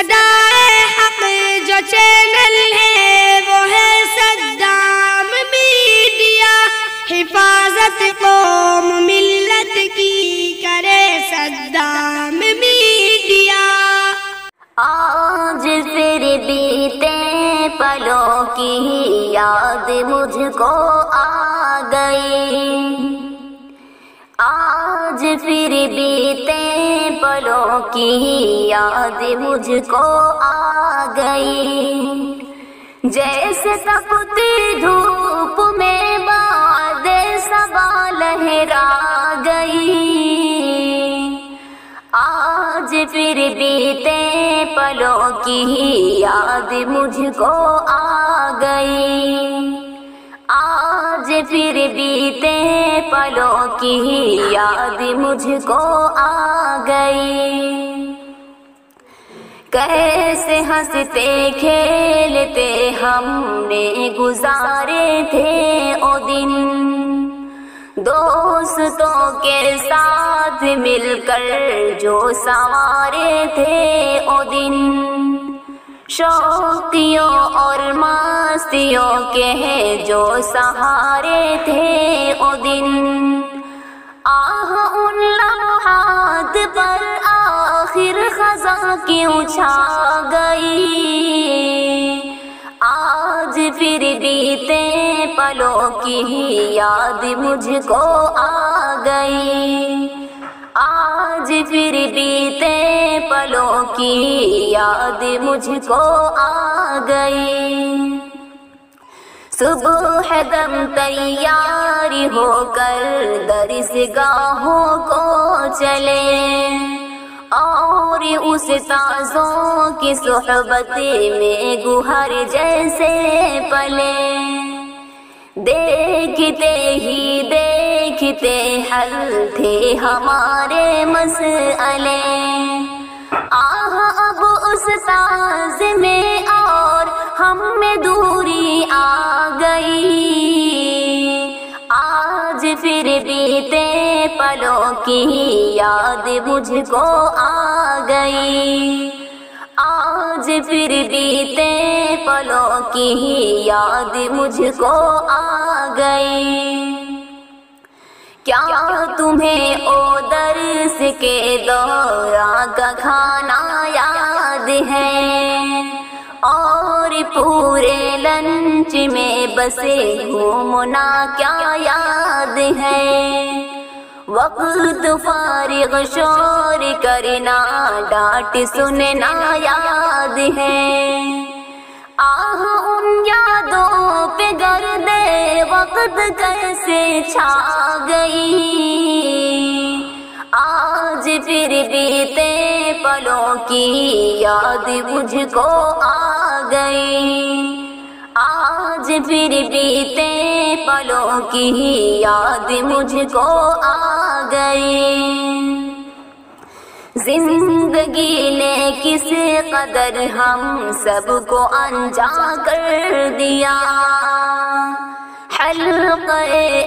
صدائے حق جو چینل ہے وہ ہے صدام میڈیا، حفاظت قوم ملت کی کرے صدام میڈیا۔ آج پھر بیتے پلوں کی یاد مجھ کو آ گئی، آج پھر بیتے پلوں کی یاد مجھ کو آ گئی، جیسے تپتی دھوپ میں باد صبا لہرا گئی، آج پھر بیتے پلوں کی یاد مجھ کو آ گئی، آج پھر بیتے پلوں کی یاد مجھ کو آ گئی، کیسے ہنستے کھیلتے ہم نے گزارے تھے او دن، دوستوں کے ساتھ مل کر جو سنوارے تھے او دن، شوقیوں اور مستیوں کے جو سہارے تھے او دن، آہ ان لمحات پر آخر خزاں کیوں چھا گئی، آج پھر بیتے پلوں کی یاد مجھ کو آ گئی، آج پھر بیتے پلوں کی یاد مجھ کو آ گئی، صبح دم تیاری ہو کر درسگاہوں کو چلے، اور استاذوں کی صحبت میں گوہر جیسے پلے، دیکھتے ہی دیکھتے حل تھے ہمارے مسئلے، آہ اب استاذ میں اور ہم میں دوری آ گئی، آج پھر بیتے پلوں کی یاد مجھ کو آ گئی، آج پھر بیتے پلوں کی یاد مجھ کو آ گئی، کیا تمہیں او درس کے دوران کا کھانا یاد ہے، اور پورے لنچ میں بسے گھومنا کیا یاد ہے، وقت فارغ شور کرنا ڈانٹ سننا یاد ہے، آہ ان یادوں پہ گرد وقت کیسے چھا گئی، آج پھر بیتے پلوں کی یاد مجھ کو آ گئی، آج پھر بیتے پلوں کی یاد مجھ کو آ گئی، زندگی نے کس قدر ہم سب کو انجا کر دیا، حلقہ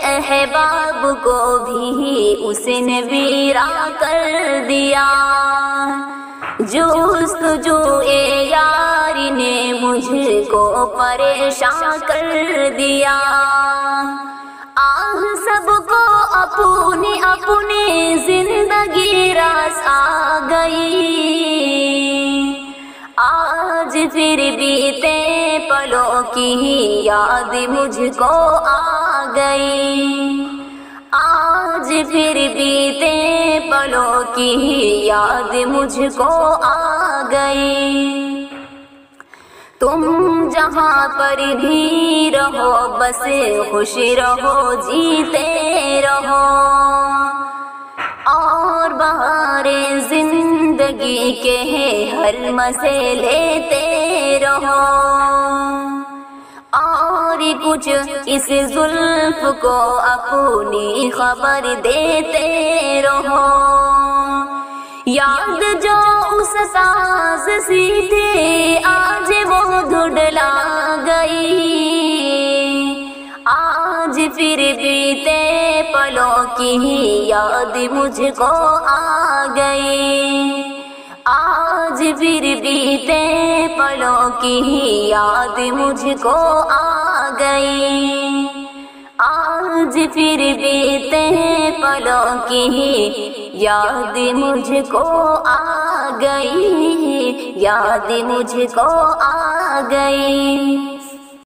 احباب کو بھی اس نے ویراں کر دیا، جستجوئے یاری نے مجھ کو پریشان کر دیا، آہ سب کو اپنی اپنی زندگی راس آ گئی، آج پھر بیتے پلوں کی یاد مجھ کو آ گئی، آج پھر بیتے پلوں کی یاد مجھ کو آ گئی، تم جہاں پر بھی رہو بس خوش رہو جیتے رہو، اور بہار زندگی کے ہر مزے لیتے رہو، اور کچھ اس زلف کو اپنی خبر دیتے رہو، یاد جو استاذ سی تھی آج وہ دھڑلا گئی، آج پھر بیتے پلوں کی یاد مجھ کو آ گئی، آج آج پھر بیتے پلوں کی یاد مجھ کو آ گئی، آج پھر بیتے پلوں کی یاد مجھ کو آ گئی، یاد مجھ کو آ گئی۔